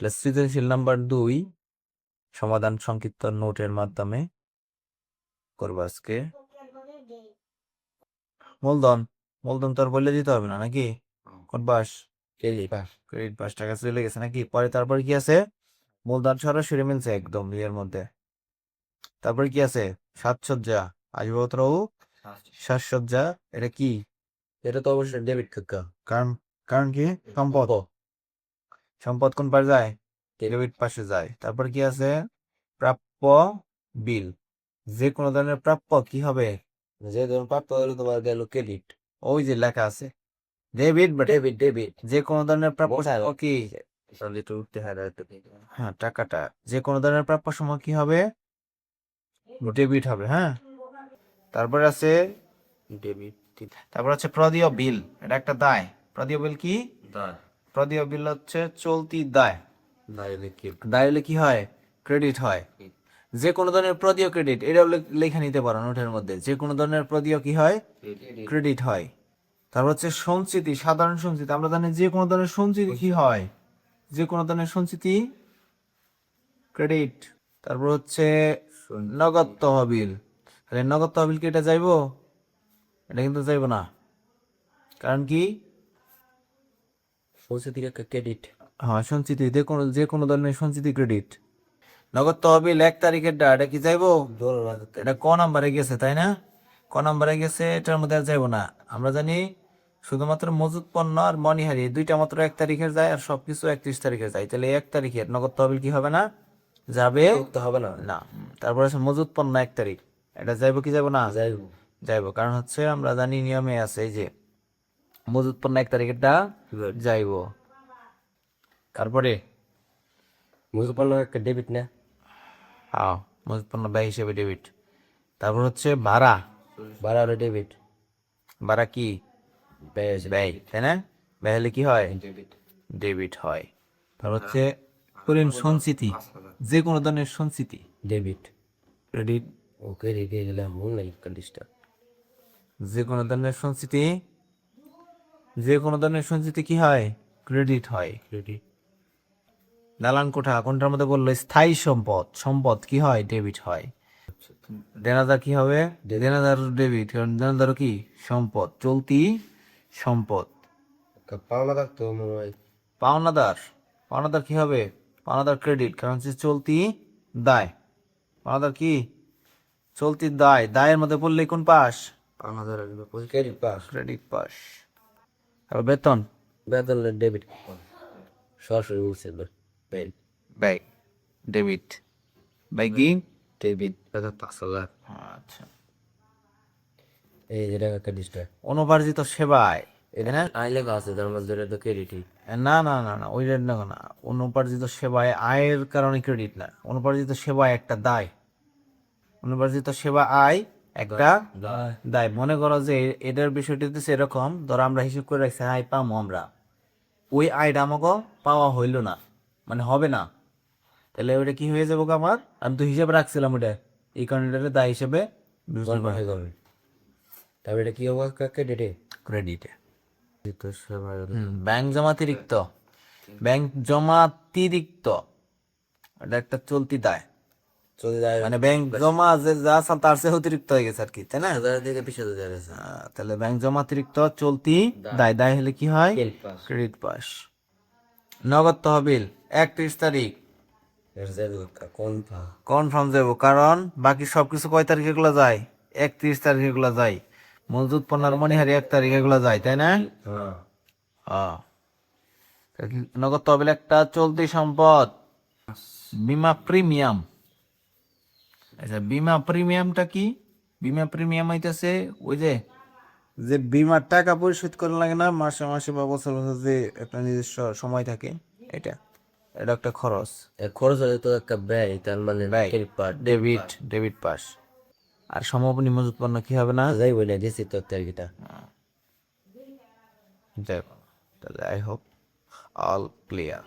সৃজনশীল নাম্বার 2 সমাধান সংক্ষিপ্ত নোটের মাধ্যমে করবো আজকে। মূলধন মূলধন তো আর বলে দিতে হবে না নাকি? কোন পাস? ক্রেডিট পাস, টাকা চলে গেছে নাকি? পরে তারপর কি আছে? মূলধন সরাসরি মিলছে একদম এর মধ্যে। তারপর কি আছে? সাজসজ্জা, আসবাবপত্র ও সাজসজ্জা। এটা কি? এটা তো অবশ্যই ডেবিট কাকা। কারণ কারণ কি? সম্পদ। সম্পদ কোন পাশে যায়? ডেবিট পাশে যায়। তারপর কি আছে? প্রাপ্য বিল। যে কোনো ধরনের প্রাপ্য কি হবে? যে ধরুন প্রাপ্য হলো তোমার গেল ক্রেডিট। ওই যে লেখা আছে ডেবিট, ডেবিট যে কোনো ধরনের প্রাপ্য সমূহ কি? তাহলে একটু উঠতে হয় না একটু। হ্যাঁ, টাকাটা যে কোনো ধরনের প্রাপ্য সমূহ কি হবে? ডেবিট হবে। হ্যাঁ, তারপরে আছে ডেবিট তারপর হচ্ছে প্রদেয় বিল। এটা একটা দায়। প্রদেয় বিল কি? দায়। প্রদেয় বিল হচ্ছে চলতি দায়। দায় হলে কি? দায় হলে কি হয়? ক্রেডিট হয়। যে কোনো ধরনের প্রদেয় ক্রেডিট, এটাও লেখা নিতে পারো নোটের মধ্যে। যে কোনো ধরনের প্রদেয় কি হয়? ক্রেডিট হয়। তারপর হচ্ছে সঞ্চিতি, সাধারণ সঞ্চিতি। আমরা জানি যে কোনো ধরনের সঞ্চিতি কি হয়? যে কোনো ধরনের সঞ্চিতি ক্রেডিট। তারপর হচ্ছে নগদ তহবিল। তাহলে নগদ তহবিল কি এটা যাইবো? এটা কিন্তু যাইবো না। কারণ কি? সঞ্চিতি একটা ক্রেডিট। হ্যাঁ, সঞ্চিতি যে কোনো ধরনের সঞ্চিতি ক্রেডিট। নগদ তহবিল 1 তারিখের এটা কি যাইবো? এটা ক নাম্বারে গেছে, তাই না? ক নাম্বারে গেছে, এটার মধ্যে আর যাইবো না। আমরা জানি শুধুমাত্র মজুত পণ্য আর মনিহারি দুইটা মাত্র 1 তারিখের যায়, আর সবকিছু 31 তারিখের যায়। তাহলে 1 তারিখের নগদ তহবিল কি হবে না? যাবে হবে না। না। তারপর আছে মজুত পণ্য 1 তারিখ। এটা যাইবো কি যাইবো না? যাইবো। যাইবো, কারণ হচ্ছে আমরা জানি নিয়মে আছে এই যে মজুত পণ্য 1 তারিখেরটা যাইবো। তারপরে মুজুপান্ন একটা ডেবিট না? হ্যাঁ, মজুত পণ্য ব্যয় হিসেবে ডেবিট। তারপর হচ্ছে ভাড়া। ভাড়া হলো ডেবিট। ভাড়া কি? ব্যয়, তাই না? ব্যয় হলে কি হয়? ডেবিট। ডেবিট হয়। তারপর হচ্ছে ধরেন সঞ্চিতি, যে কোনো ধরনের সঞ্চিতি ডেবিট। ক্রেডিট। ওকে রেডি গেলাম মন নাই কন্ডিশটা। যে কোনো ধরনের সঞ্চিতি, যে কোনো ধরনের সঞ্চিতি কি হয়? ক্রেডিট হয়। ক্রেডিট। দালান কোঠা কোনটার মধ্যে বললো? স্থায়ী সম্পদ। সম্পদ কি হয়? ডেবিট হয়। দেনাদার কি হবে? দেনাদার ডেবিট, কারণ দেনাদারও কি? সম্পদ, চলতি সম্পদ। পাওনা থাকতো মনে হয়। পাওনাদার, পাওনাদার কি হবে? পাওনাদার ক্রেডিট, কারণ হচ্ছে চলতি দায়। পাওনাদার কি? চলতি দায়। দায়ের মধ্যে পড়লে কোন পাস? আমাদের ক্রেডিট পাস। ক্রেডিট পাস। আর বেতন, বেতন ডেবিট। সরাসরি উঠছে ব্যয়, ডেবিট। ব্যয় কি? ডেবিট। বেতন 5,000। আচ্ছা। এই যেটা কন্ডিশটা। অনুপার্জিত সেবায়, এটা না আই লেখা আছে তার মধ্যে এটা তো ক্রেডিটই। না না না না, ওই রেট না না। অনুপার্জিত সেবায় আয়ের কারণে ক্রেডিট না। অনুপার্জিত সেবায় একটা দায়। অনুপার্জিত সেবা আয় একটা দায়। মনে করো যে এটার বিষয়টি হচ্ছে এরকম, ধরো আমরা হিসেব করে রাখছি আয় পাবো আমরা, ওই আয়টা আমাকে পাওয়া হইল না, মানে হবে না। তাহলে ওইটা কি হয়ে যাবো আমার? আমি তো হিসাবে রাখছিলাম ওটা, এই কারণে এটা দায় হিসেবে হয়ে যাবে। তারপরে এটা কি হবে ক্রেডিটে? ক্রেডিটে। ব্যাংক জমাতিরিক্ত, ব্যাংক জমাতিরিক্ত এটা একটা চলতি দায়। চলে যায় মানে ব্যাংক জমা যে যা আছে তার চেয়ে অতিরিক্ত হয়ে গেছে আর কি, তাই না? 1000 থেকে 20,000 আছে। তাহলে ব্যাংক জমাতিরিক্ত চলতি দায়। দায় হলে কি হয়? ক্রেডিট পাস। Credit pass. নগদ তহবিল 31 তারিখ এর যাবে কনফার্ম। কনফার্ম যাবো, কারণ বাকি সবকিছু কয় তারিখ এগুলো যায়? 31 তারিখ এগুলো যায়। মজুত পণ্যের মনিহারি 1 তারিখ এগুলো যায়, তাই না? হ্যাঁ। হ্যাঁ। নগদ তহবিল একটা চলতি সম্পদ। বীমা প্রিমিয়াম। আচ্ছা, বীমা প্রিমিয়ামটা কি? বীমা প্রিমিয়াম হইতেছে ওই যে যে বীমার টাকা পরিশোধ করা লাগে না মাসে মাসে বা বছর বছর, যে একটা নিজস্ব সময় থাকে, এটা এটা একটা খরচ। খরচ হলে তো একটা ব্যয়, তার মানে ব্যয়, ক্রেডিট পাস। ডেবিট, ডেবিট পাস। আর সমাপনী মজুত পণ্য কি হবে না? যাই বলে দিয়েছি তো তারিখটা। যাই হোক, তাহলে আই হোপ অল ক্লিয়ার।